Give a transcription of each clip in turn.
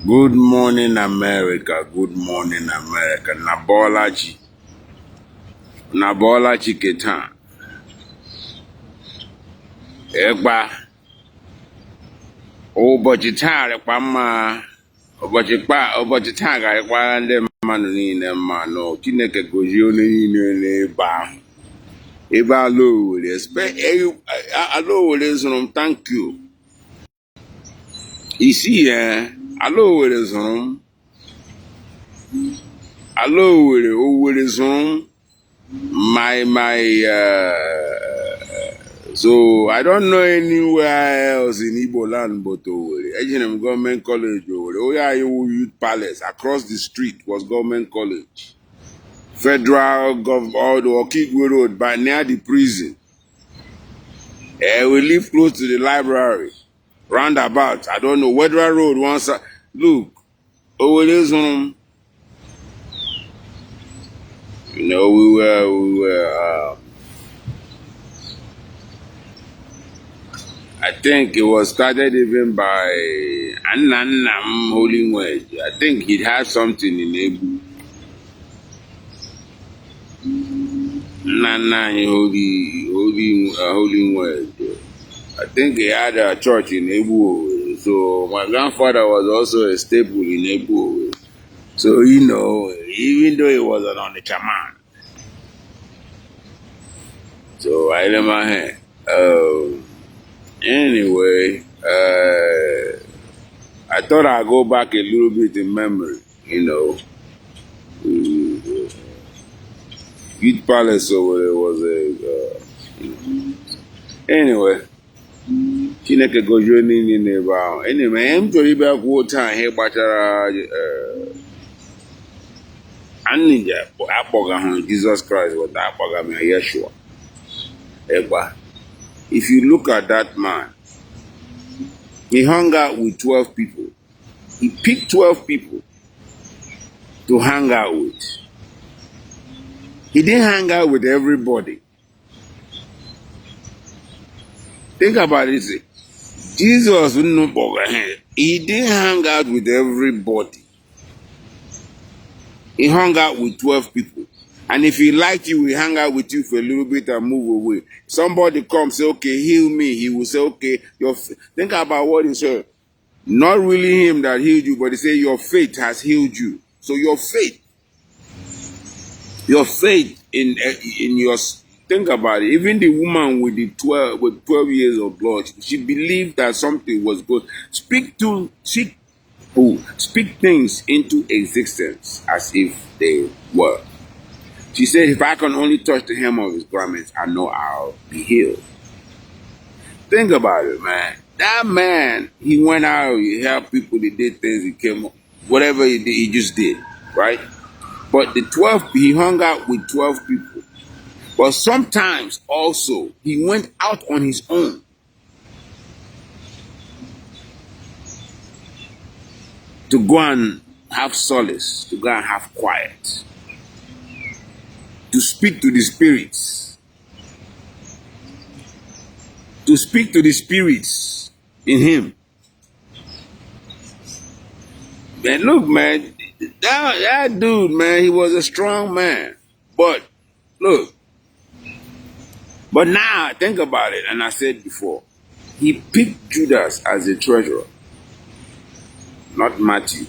Good morning, America. Good morning, America. Nabolaji. Nabolaji Ketan. Egba. Ụbọchị taa rekwa mma. Ụbọchị taa ga-rekwa ndị mmadụ niile mma nọ. Chineke gozie onye niile n'ebe ahụ. Ebe ala Owerri. Ala Owerri zụrụ m, thank you. Isi ya, ala Owerri zụrụ m. Ala Owerri zụrụ m. So I don't know anywhere else in Igbo land but Owerri. Ejinem Government College Owerri. Oyayo Youth Palace across the street was Government College. Federal all the Okigwe Road by near the prison. We live close to the library. Roundabout. I don't know. Wedra Road once. Look, Owerri zone. You know, we were I think it was started even by Annanam Holy Wedge. I think he had something in Ebu. Nana Holy Wedge. I think he had a church in Ebu. So my grandfather was also a staple in Ebu. So, you know, even though he was an Onitsha man. So I remember him. Anyway, I thought I'd go back a little bit in memory, you know. Youth Palace over there was anyway, Chineke gojo nini n'ebe ahụ. Anyway, m chọrọ ibe akwụkwọ taa ihe gbachara Anija akpọga ha Jesus Christ but akpọga m Yeshua. Egba. If you look at that man, he hung out with 12 people. He picked 12 people to hang out with. He didn't hang out with everybody. Think about it. Jesus, he didn't hang out with everybody. He hung out with 12 people. And if he liked you, he hang out with you for a little bit and move away. Somebody comes, say, okay, heal me. He will say, okay, think about what he said. Not really him that healed you, but he said your faith has healed you. So your faith in your, think about it. Even the woman with 12 years of blood, she believed that something was good. Speak things into existence as if they were. She said, if I can only touch the hem of his garments, I know I'll be healed. Think about it, man. That man, he went out, he helped people, he did things, he came up, whatever he did, he just did, right? But he hung out with 12 people. But sometimes also, he went out on his own. To go and have solace, to go and have quiet. To speak to the spirits. To speak to the spirits in him. Man, look, man, that dude, man, he was a strong man. But, look. But now, think about it, and I said before, he picked Judas as a treasurer, not Matthew.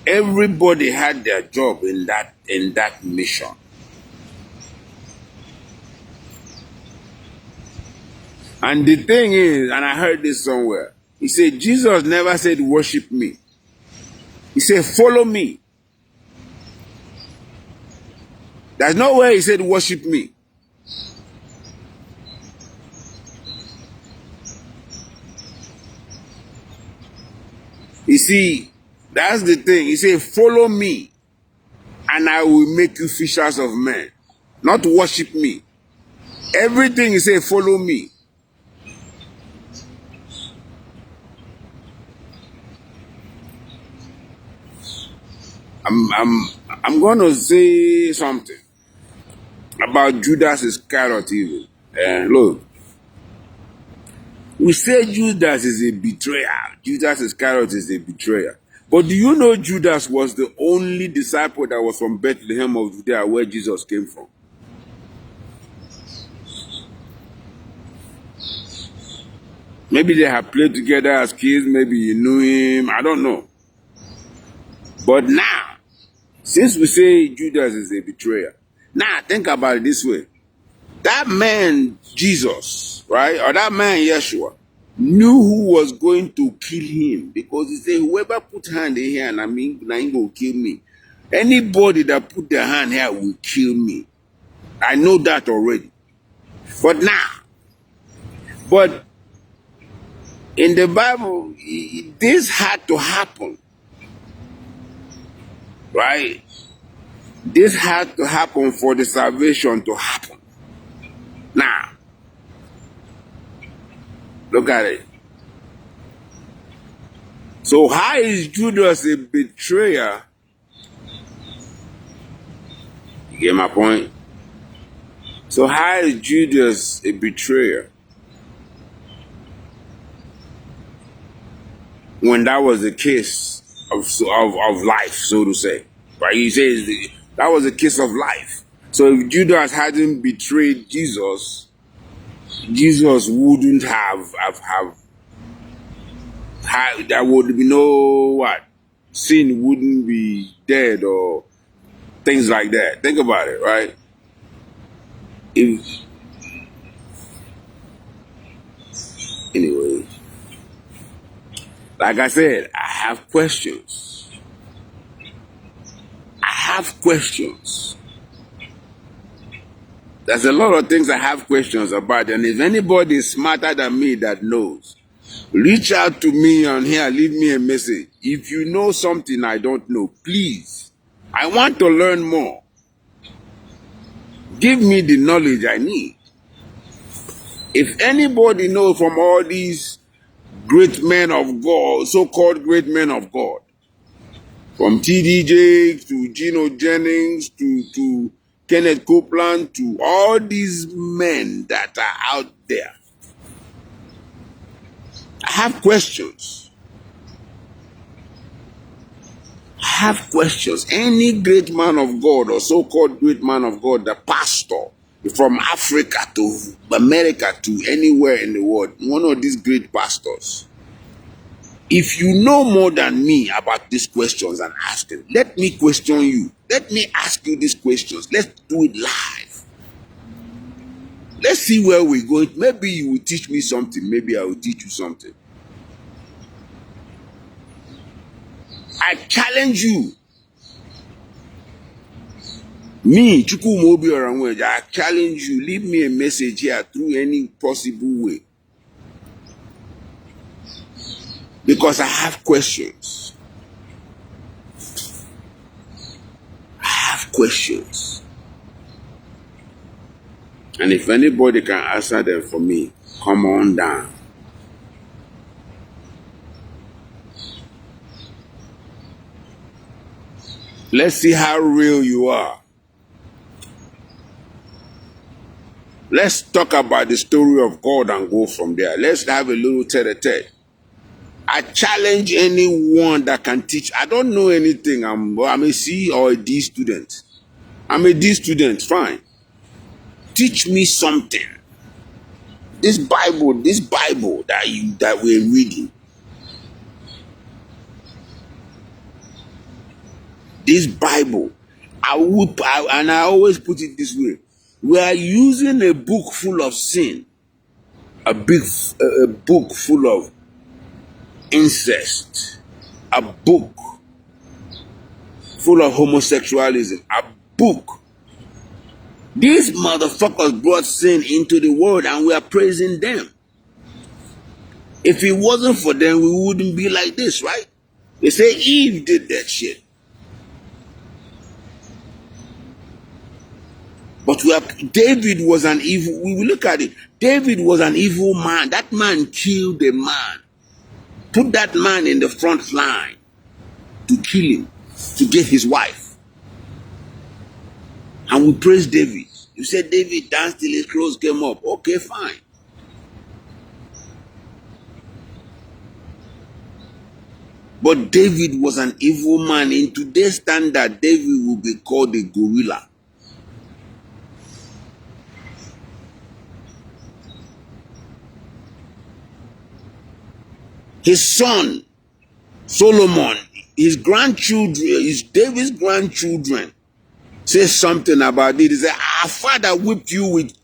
Everybody had their job in that mission. And the thing is, and I heard this somewhere, he said, Jesus never said, worship me. He said, follow me. There's no way he said, worship me. You see, that's the thing. He said, follow me, and I will make you fishers of men. Not worship me. Everything he said, follow me. I'm going to say something about Judas Iscariot even. Look, We say Judas is a betrayer. Judas Iscariot is a betrayer. But do you know Judas was the only disciple that was from Bethlehem of Judea, where Jesus came from? Maybe they have played together as kids. Maybe you knew him. I don't know. But now, since we say Judas is a betrayer, now think about it this way. That man, Jesus, right? Or that man, Yeshua, knew who was going to kill him, because he said, whoever put hand in here, and I mean, now he will kill me. Anybody that put their hand here will kill me. I know that already. But in the Bible, this had to happen, right? This had to happen for the salvation to happen. Now, look at it. So how is Judas a betrayer? You get my point? So how is Judas a betrayer when that was the case of life, so to say? Right? He says that was a case of life. So if Judas hadn't betrayed Jesus, Jesus wouldn't have there would be no what? Sin wouldn't be dead or things like that. Think about it, right? Anyway, like I said, I have questions. There's a lot of things I have questions about, and if anybody is smarter than me that knows, reach out to me on here, leave me a message. If you know something I don't know, please, I want to learn more. Give me the knowledge I need. If anybody knows from all these great men of God, so-called great men of God, from T.D. Jakes to Geno Jennings to Kenneth Copeland, to all these men that are out there, I have questions. Any great man of God or so-called great man of God, the pastor, from Africa to America to anywhere in the world, one of these great pastors, if you know more than me about these questions and asking, let me question you. Let me ask you these questions. Let's do it live. Let's see where we're going. Maybe you will teach me something. Maybe I will teach you something. I challenge you. Me, Chukwumobi Oranweja, I challenge you. Leave me a message here through any possible way. Because I have questions. And if anybody can answer them for me, come on down. Let's see how real you are. Let's talk about the story of God and go from there. Let's have a little tete-a-tete. I challenge anyone that can teach. I don't know anything. I'm a C or a D student. I'm a D student, fine. Teach me something. This Bible that we're reading. This Bible, and I always put it this way: we are using a book full of sin, a book full of incest, a book full of homosexualism, a book. These motherfuckers brought sin into the world and we are praising them. If it wasn't for them, we wouldn't be like this, right? They say Eve did that shit. But David was an evil, we will look at it. David was an evil man. That man killed a man. Put that man in the front line to kill him, to get his wife. And we praise David. You said David danced till his clothes came up. Okay, fine. But David was an evil man. In today's standard, David will be called a gorilla. His son, Solomon, his grandchildren, his David's grandchildren, say something about it. He said, our father whipped you with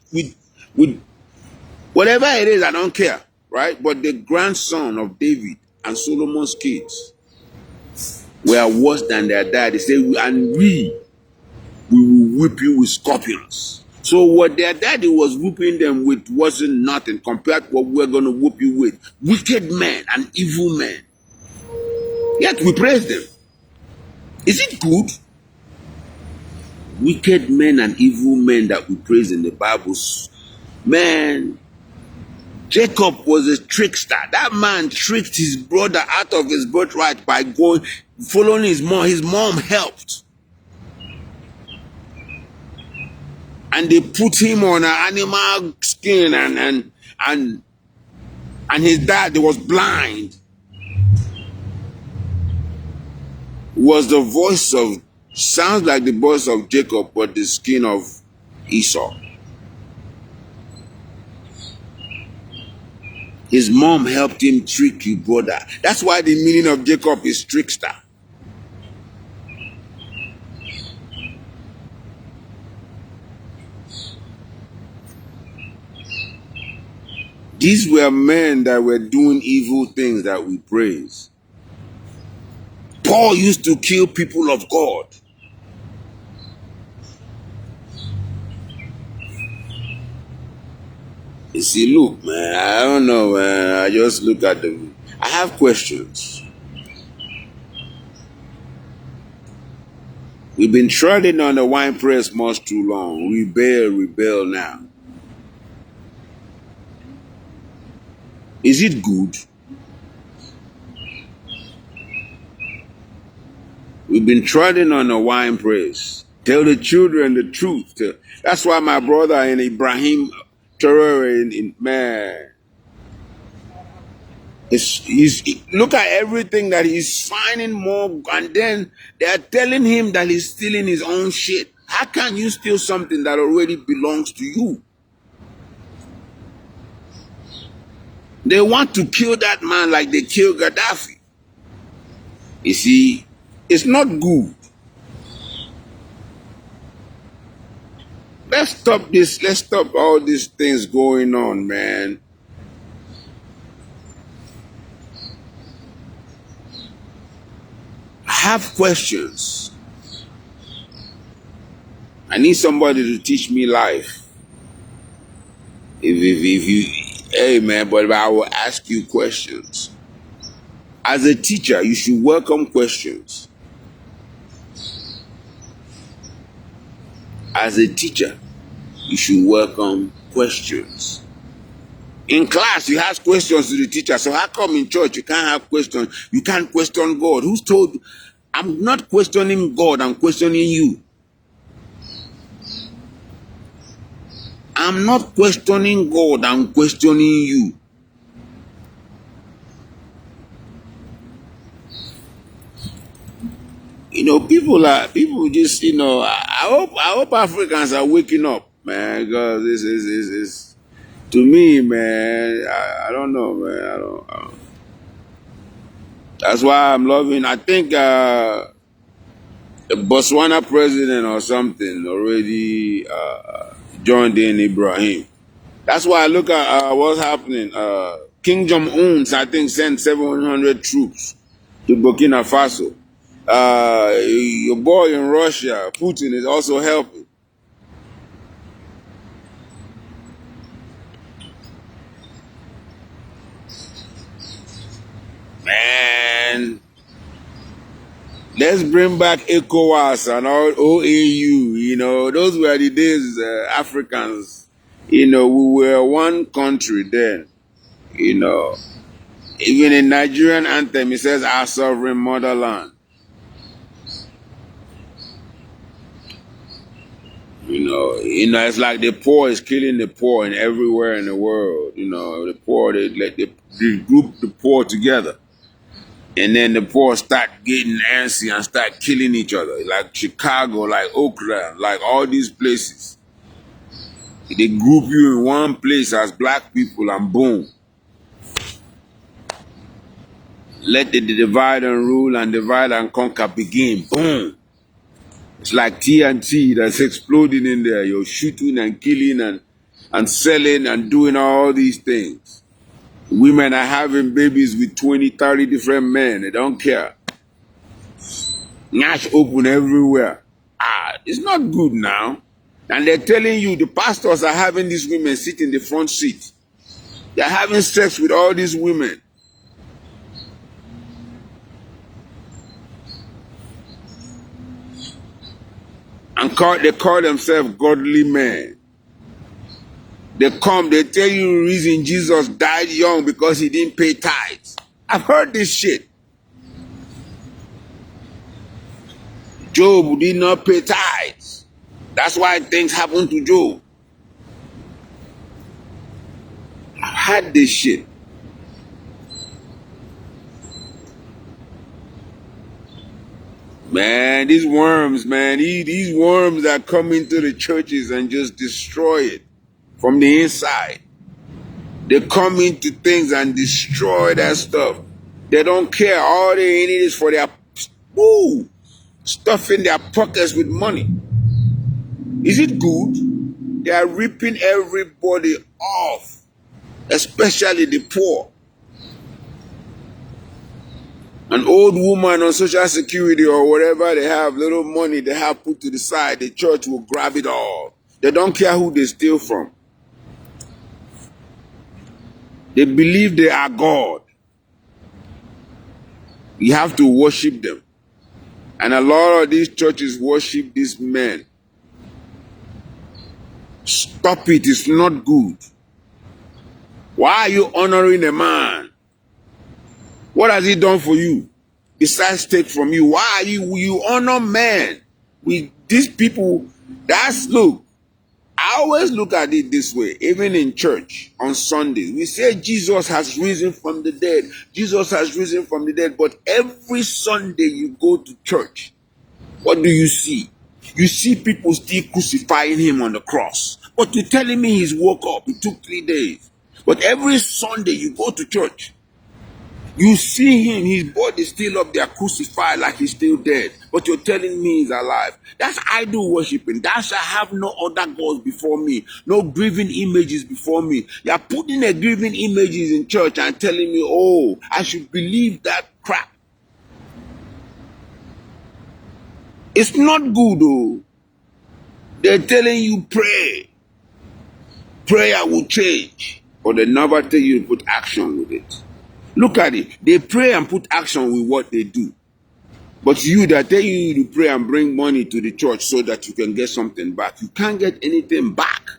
whatever it is, I don't care, right? But the grandson of David and Solomon's kids were worse than their dad. They say, and we will whip you with scorpions. So what their daddy was whipping them with wasn't nothing compared to what we're going to whip you with. Wicked men and evil men. Yet we praise them. Is it good? Wicked men and evil men that we praise in the Bible. Man, Jacob was a trickster. That man tricked his brother out of his birthright by following his mom. His mom helped. And they put him on an animal skin and his dad was blind. Was the voice of, sounds like the voice of Jacob, but the skin of Esau. His mom helped him trick his brother. That's why the meaning of Jacob is trickster. These were men that were doing evil things that we praise. Paul used to kill people of God. You see, look, man, I don't know, man. I just look at them. I have questions. We've been treading on the wine press much too long. Rebel now. Is it good? We've been treading on the wine press. Tell the children the truth. That's why my brother in Ibrahim Traore, man, he's look at everything that he's finding more, and then they're telling him that he's stealing his own shit. How can you steal something that already belongs to you? They want to kill that man like they killed Gaddafi. You see, it's not good. Let's stop this. Let's stop all these things going on, man. I have questions. I need somebody to teach me life. If you, hey man, but I will ask you questions. As a teacher, you should welcome questions. As a teacher, you should welcome questions. In class, you ask questions to the teacher. So how come in church you can't have questions? You can't question God. Who's told you? I'm not questioning God, I'm questioning you. I'm not questioning God, I'm questioning you. You know, people just, you know, I hope Africans are waking up, man, because this is to me, man, I don't know, man, I don't. That's why I'm loving, I think the Botswana president or something already joined in Ibrahim. That's why I look at what's happening. King Jong-un, I think, sent 700 troops to Burkina Faso. Your boy in Russia, Putin, is also helping. Man, let's bring back ECOWAS and all OAU. You know, those were the days Africans, you know, we were one country then. You know, even in Nigerian anthem, it says our sovereign motherland. You know, it's like the poor is killing the poor in everywhere in the world. You know, the poor, they group the poor together. And then the poor start getting antsy and start killing each other, like Chicago, like Oakland, like all these places. They group you in one place as black people and boom. Let the divide and rule and divide and conquer begin. Boom. It's like TNT that's exploding in there. You're shooting and killing and selling and doing all these things. Women are having babies with 20, 30 different men. They don't care. Nash open everywhere. It's not good now. And they're telling you the pastors are having these women sit in the front seat. They're having sex with all these women. And they call themselves godly men. They come, they tell you the reason Jesus died young because he didn't pay tithes. I've heard this shit. Job did not pay tithes. That's why things happened to Job. I've had this shit. Man, these worms, man, these worms that come into the churches and just destroy it from the inside. They come into things and destroy that stuff. They don't care. All they need is for their stuff in their pockets with money. Is it good? They are ripping everybody off, especially the poor. An old woman on Social Security or whatever they have, little money they have put to the side, the church will grab it all. They don't care who they steal from. They believe they are God. You have to worship them. And a lot of these churches worship these men. Stop it, it's not good. Why are you honoring a man? What has he done for you? Besides take from you, why are you honor men? These people, look, I always look at it this way, even in church on Sundays. We say Jesus has risen from the dead. Jesus has risen from the dead. But every Sunday you go to church, what do you see? You see people still crucifying him on the cross. But you're telling me he's woke up. It took 3 days. But every Sunday you go to church, you see him, his body still up there crucified like he's still dead. But you're telling me he's alive. That's idol worshiping. Thou shalt have no other gods before me. No grieving images before me. You're putting a grieving images in church and telling me, oh, I should believe that crap. It's not good though. They're telling you pray. Prayer will change. But they never tell you to put action with it. Look at it. They pray and put action with what they do. But you, they're telling you to pray and bring money to the church so that you can get something back. You can't get anything back.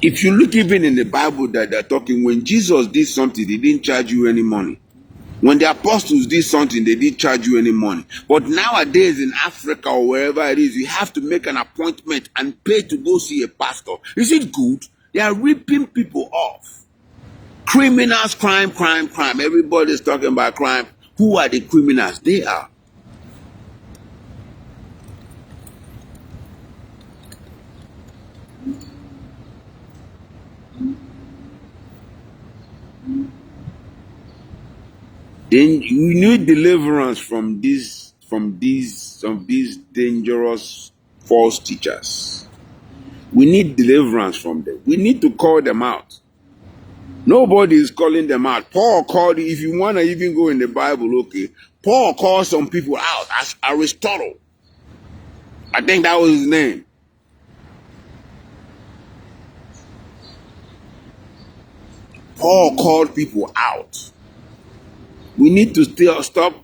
If you look even in the Bible that they're talking, when Jesus did something, they didn't charge you any money. When the apostles did something, they didn't charge you any money. But nowadays in Africa or wherever it is, you have to make an appointment and pay to go see a pastor. Is it good? They are ripping people off. Criminals, crime. Everybody's talking about crime. Who are the criminals? They are. Then you need deliverance from these dangerous false teachers. We need deliverance from them. We need to call them out. Nobody is calling them out. Paul called, if you want to even go in the Bible, okay, Paul called some people out as Aristotle. I think that was his name. Paul called people out. We need to stop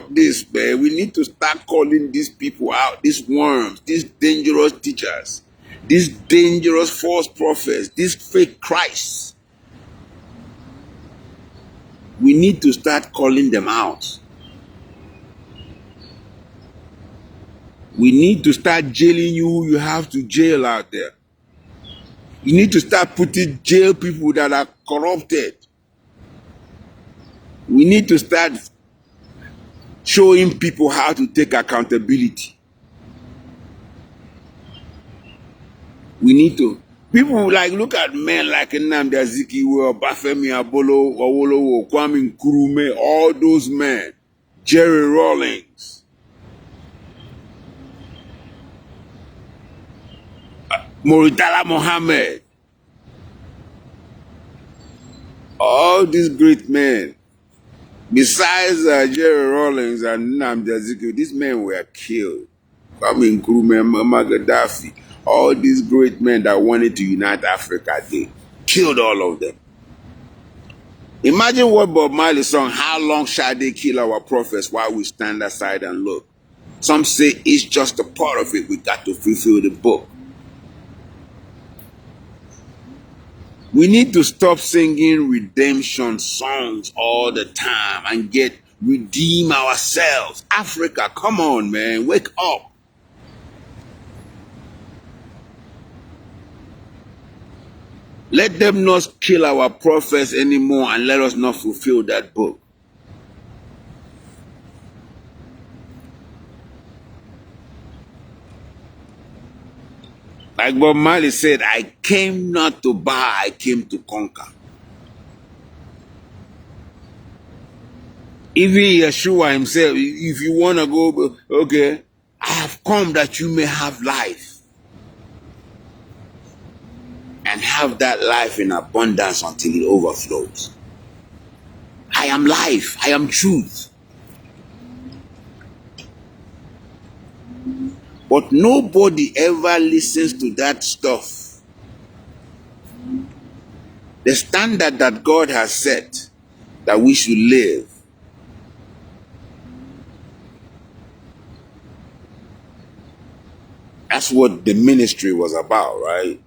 this, man. We need to start calling these people out, these worms, these dangerous teachers, these dangerous false prophets, these fake Christs. We need to start calling them out. We need to start jailing you. You have to jail out there. You need to start putting jail people that are corrupted. We need to start showing people how to take accountability. We need to. People like look at men like Nnamdi Azikiwe, Bafemi Abolo, Awolowo, Kwame Nkrumah, all those men, Jerry Rawlings, Muritala Mohammed, all these great men. Besides Jerry Rawlings and Nnamdi Azikiwe, these men were killed. Kwame Nkrumah, Muammar Gaddafi, all these great men that wanted to unite Africa, they killed all of them. Imagine what Bob Marley song, how long shall they kill our prophets while we stand aside and look? Some say it's just a part of it. We got to fulfill the book. We need to stop singing redemption songs all the time and redeem ourselves. Africa, come on, man, wake up. Let them not kill our prophets anymore and let us not fulfill that book. Like Bob Marley said, I came not to buy, I came to conquer. Even Yeshua himself, if you want to go, okay, I have come that you may have life. And have that life in abundance until it overflows. I am life. I am truth. But nobody ever listens to that stuff. The standard that God has set that we should live. That's what the ministry was about, right?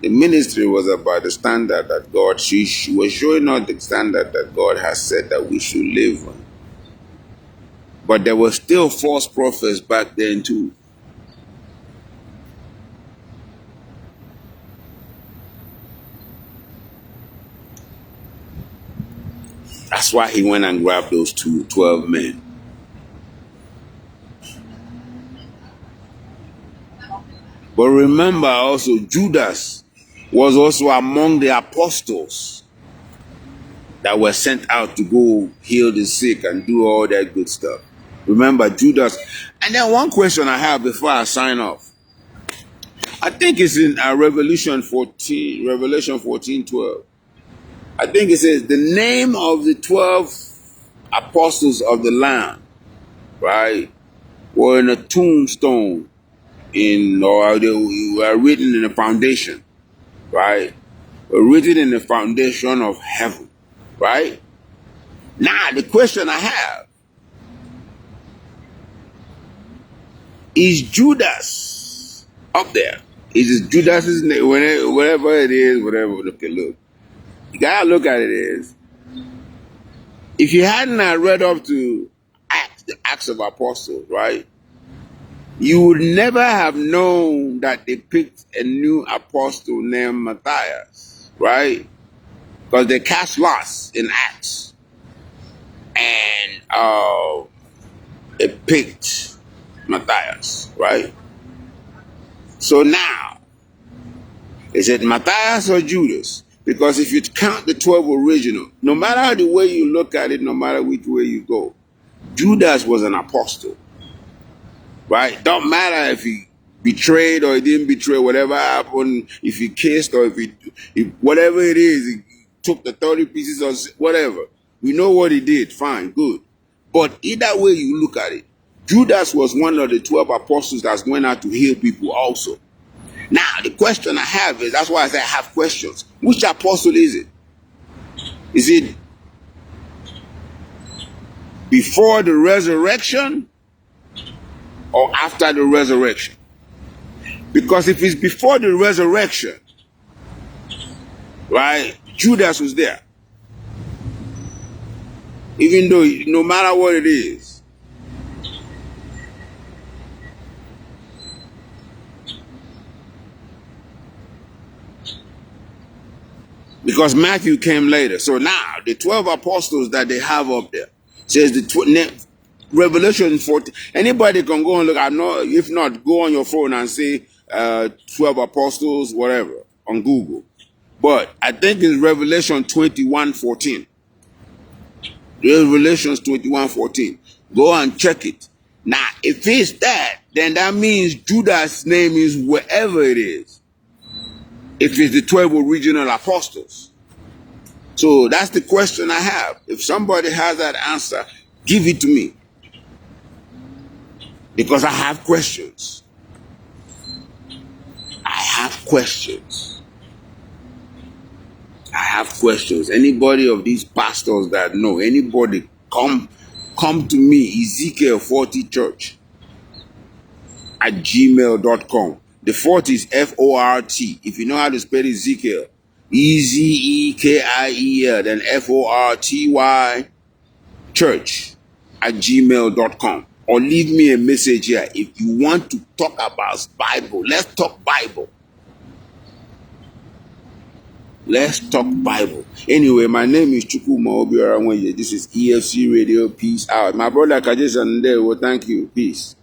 The ministry was about the standard that God, she was showing us the standard that God has said that we should live on. But there were still false prophets back then too. That's why he went and grabbed those 12 men. But remember also, Judas was also among the apostles that were sent out to go heal the sick and do all that good stuff. Remember Judas. And then one question I have before I sign off. I think it's in Revelation 14:12. I think it says the name of the 12 apostles of the Lamb, right, were in a tombstone or they were written in the foundation, right? Were written in the foundation of heaven, right? Now, the question I have is Judas up there? Is it Judas's name? Whatever it is, whatever. Okay, look. You gotta look at it is. If you hadn't read up to the Acts of Apostles, right? You would never have known that they picked a new apostle named Matthias, right? Because they cast lots in Acts. And they picked Matthias, right? So now, is it Matthias or Judas? Because if you count the 12 original, no matter the way you look at it, no matter which way you go, Judas was an apostle. Right? Don't matter if he betrayed or he didn't betray, whatever happened, if he kissed or if whatever it is, he took the 30 pieces or whatever. We know what he did. Fine, good. But either way you look at it, Judas was one of the 12 apostles that went out to heal people also. Now, the question I have is, that's why I say I have questions. Which apostle is it? Is it before the resurrection or after the resurrection? Because if it's before the resurrection, right, Judas was there. Even though, no matter what it is. because Matthew came later. So now the 12 apostles that they have up there says Revelation 14. Anybody can go and look. I'm not. If not, go on your phone and say 12 apostles, whatever, on Google. But I think it's Revelation 21:14. Revelations 21:14. Go and check it. Now, if it's that, then that means Judas' name is wherever it is. If it's the 12 original apostles. So that's the question I have. If somebody has that answer, give it to me. Because I have questions. I have questions. I have questions. Anybody of these pastors that know, anybody, come to me, Ezekiel 40 Church at gmail.com. The 40 is F-O-R-T. If you know how to spell Ezekiel, E-Z-E-K-I-E-L, then F-O-R-T-Y Church at gmail.com. Or leave me a message here. If you want to talk about Bible, let's talk Bible. Let's talk Bible. Anyway, my name is Chukwuma Obiora Wenye. This is EFC Radio. Peace out. My brother Kajesan there. Well, thank you. Peace.